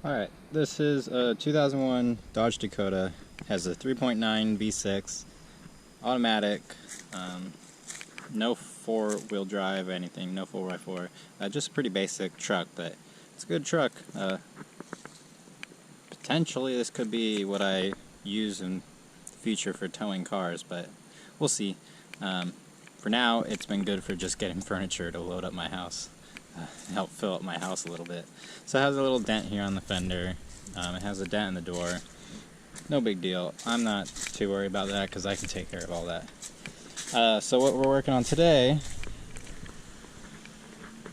Alright, this is a 2001 Dodge Dakota. Has a 3.9 V6, automatic, no four-wheel drive, anything, no 4x4. Just a pretty basic truck, but it's a good truck. Potentially this could be what I use in the future for towing cars, but we'll see. For now, it's been good for just getting furniture to load up my house. Help fill up my house a little bit. So it has a little dent here on the fender. It has a dent in the door. No big deal. I'm not too worried about that because I can take care of all that. So what we're working on today,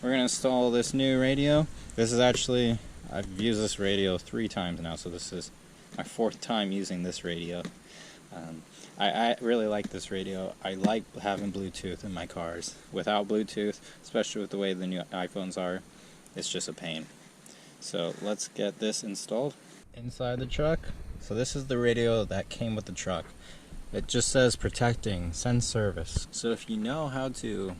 we're going to install this new radio. This is actually, I've used this radio 3 times now, so this is my 4th time using this radio. I really like this radio. I like having Bluetooth in my cars. Without Bluetooth, especially with the way the new iPhones are, it's just a pain. So let's get this installed. Inside the truck, so this is the radio that came with the truck. It just says protecting, send service. So if you know how to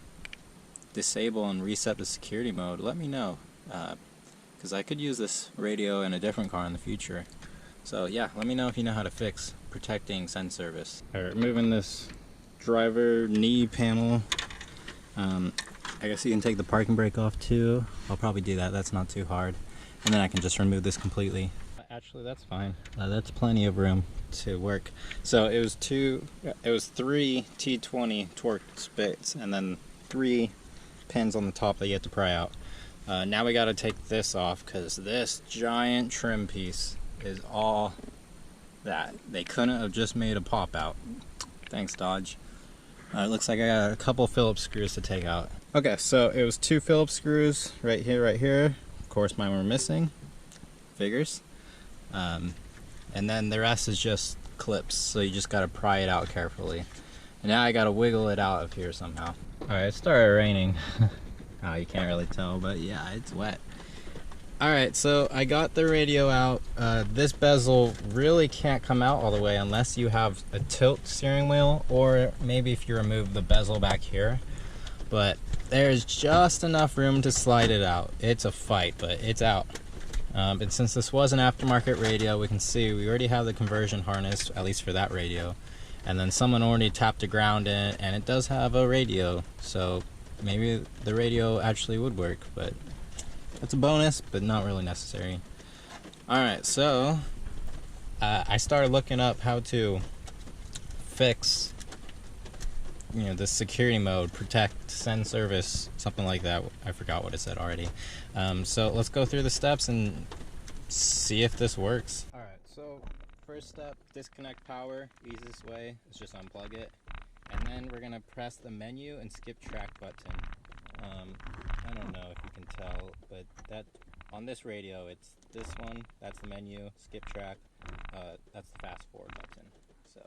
disable and reset the security mode, let me know. Because I could use this radio in a different car in the future. So yeah, let me know if you know how to fix protecting send service. Alright, removing this driver knee panel. I guess you can take the parking brake off too. I'll probably do that, that's not too hard. And then I can just remove this completely. Actually, that's fine. That's plenty of room to work. So it was 3 T20 torque bits and then 3 pins on the top that you have to pry out. Now we gotta take this off because this giant trim piece is all that. They couldn't have just made a pop out. Thanks, Dodge. It looks like I got a couple Phillips screws to take out. Okay, so it was 2 Phillips screws right here. Of course, mine were missing. Figures. And then the rest is just clips, so you just gotta pry it out carefully. And now I gotta wiggle it out of here somehow. Alright, it started raining. Oh, you can't really tell, but yeah, it's wet. Alright, so I got the radio out. This bezel really can't come out all the way unless you have a tilt steering wheel, or maybe if you remove the bezel back here. But there's just enough room to slide it out. It's a fight, but it's out. But since this was an aftermarket radio, we can see we already have the conversion harness, at least for that radio. And then someone already tapped the ground in, and it does have a radio. So maybe the radio actually would work, but it's a bonus, but not really necessary. Alright, so I started looking up how to fix, the security mode, protect, send service, something like that. I forgot what it said already. So let's go through the steps and see if this works. Alright, so first step, disconnect power. Easiest way is just unplug it. And then we're going to press the menu and skip track button. I don't know if you can tell, but that on this radio, it's this one, that's the menu, skip track, that's the fast forward button. So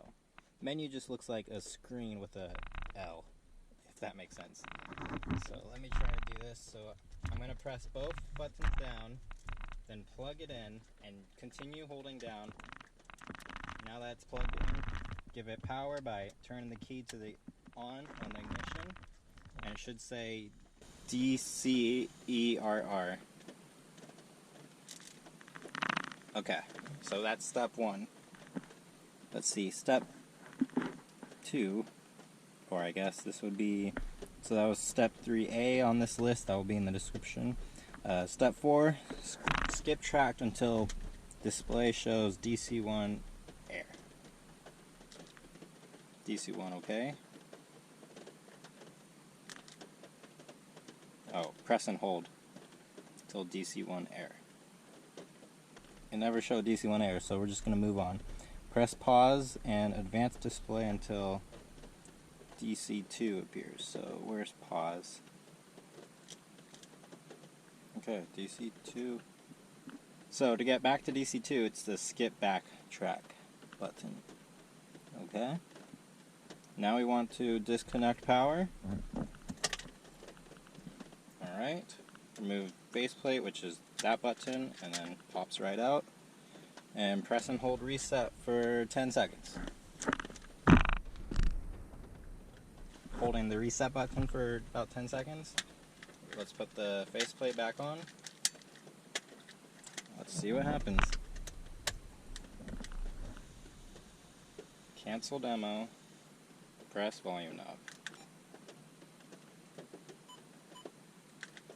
menu just looks like a screen with a L, if that makes sense. So let me try to do this. So I'm going to press both buttons down, then plug it in, and continue holding down. Now that's plugged in, give it power by turning the key to the on the ignition, and it should say DCERR. Okay, so that's step 1. Let's see, step 2, or I guess this would be, so that was step 3A on this list, that will be in the description. Step 4, skip track until display shows DC1 air. DC1, okay. Oh, press and hold until DC1 air. It never showed DC1 air, so we're just going to move on. Press pause and advanced display until DC2 appears. So where's pause? Okay, DC2. So to get back to DC2, it's the skip back track button. Okay. Now we want to disconnect power. Alright, remove faceplate, which is that button, and then pops right out. And press and hold reset for 10 seconds. Holding the reset button for about 10 seconds. Let's put the faceplate back on. Let's see what happens. Cancel demo. Press volume knob.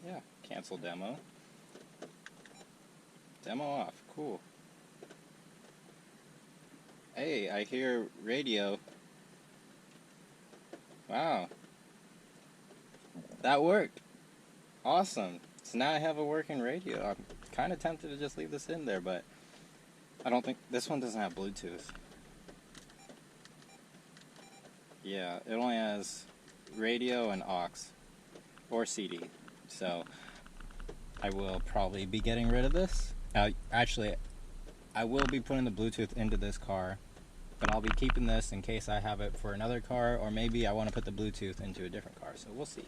Yeah, cancel demo. Demo off. Cool. Hey, I hear radio. Wow. That worked. Awesome. So now I have a working radio. I'm kind of tempted to just leave this in there, but I don't think this one doesn't have Bluetooth. Yeah, it only has radio and aux or CD. So I will probably be getting rid of this. Actually, I will be putting the Bluetooth into this car, but I'll be keeping this in case I have it for another car, or maybe I want to put the Bluetooth into a different car, so we'll see.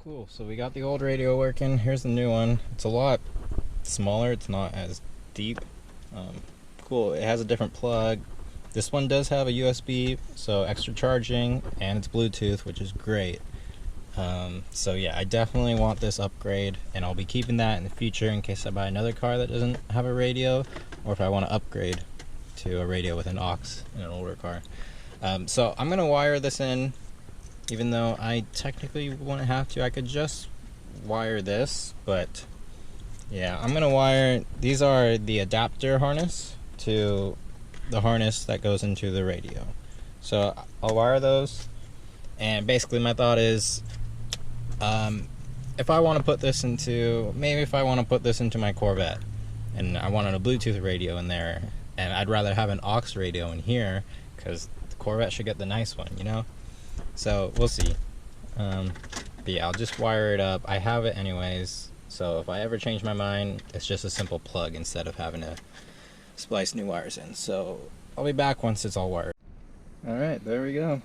Cool, so we got the old radio working. Here's the new one. It's a lot smaller, it's not as deep. Cool, it has a different plug. This one does have a USB, so extra charging, and it's Bluetooth, which is great. So yeah, I definitely want this upgrade, and I'll be keeping that in the future in case I buy another car that doesn't have a radio, or if I want to upgrade to a radio with an aux in an older car. So I'm gonna wire this in, even though I technically wouldn't have to. I could just wire this, but yeah, I'm gonna wire. These are the adapter harness to the harness that goes into the radio. So I'll wire those, and basically my thought is, if I want to put this into, maybe if I want to put this into my Corvette, and I wanted a Bluetooth radio in there, and I'd rather have an aux radio in here, because the Corvette should get the nice one, you know? So we'll see. But yeah, I'll just wire it up. I have it anyways, so if I ever change my mind, it's just a simple plug instead of having to splice new wires in. So I'll be back once it's all wired. Alright, there we go.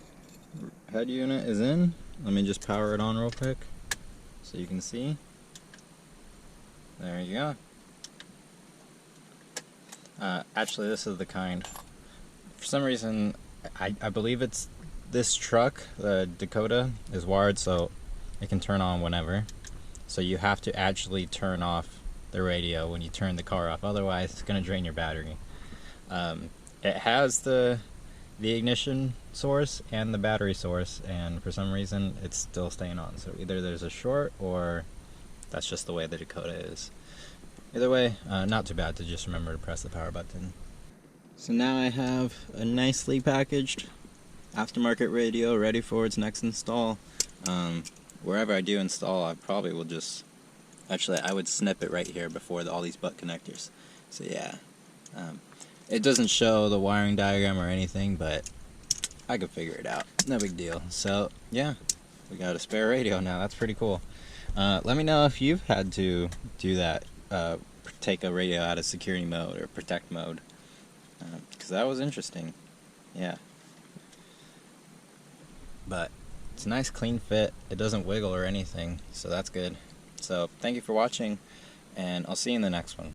Head unit is in. Let me just power it on real quick so you can see. There you go. Actually, this is the kind. For some reason, I believe it's this truck, the Dakota, is wired so it can turn on whenever. So you have to actually turn off the radio when you turn the car off, otherwise it's going to drain your battery. It has the ignition source and the battery source, and for some reason it's still staying on, so either there's a short or that's just the way the Dakota is. Either way, not too bad to just remember to press the power button. So now I have a nicely packaged aftermarket radio ready for its next install. Wherever I do install, I probably will just, actually I would snip it right here before all these butt connectors. So yeah, it doesn't show the wiring diagram or anything, but I could figure it out. No big deal. So yeah, we got a spare radio now. That's pretty cool. Let me know if you've had to do that, take a radio out of security mode or protect mode, because that was interesting. Yeah. But it's a nice clean fit. It doesn't wiggle or anything, so that's good. So thank you for watching, and I'll see you in the next one.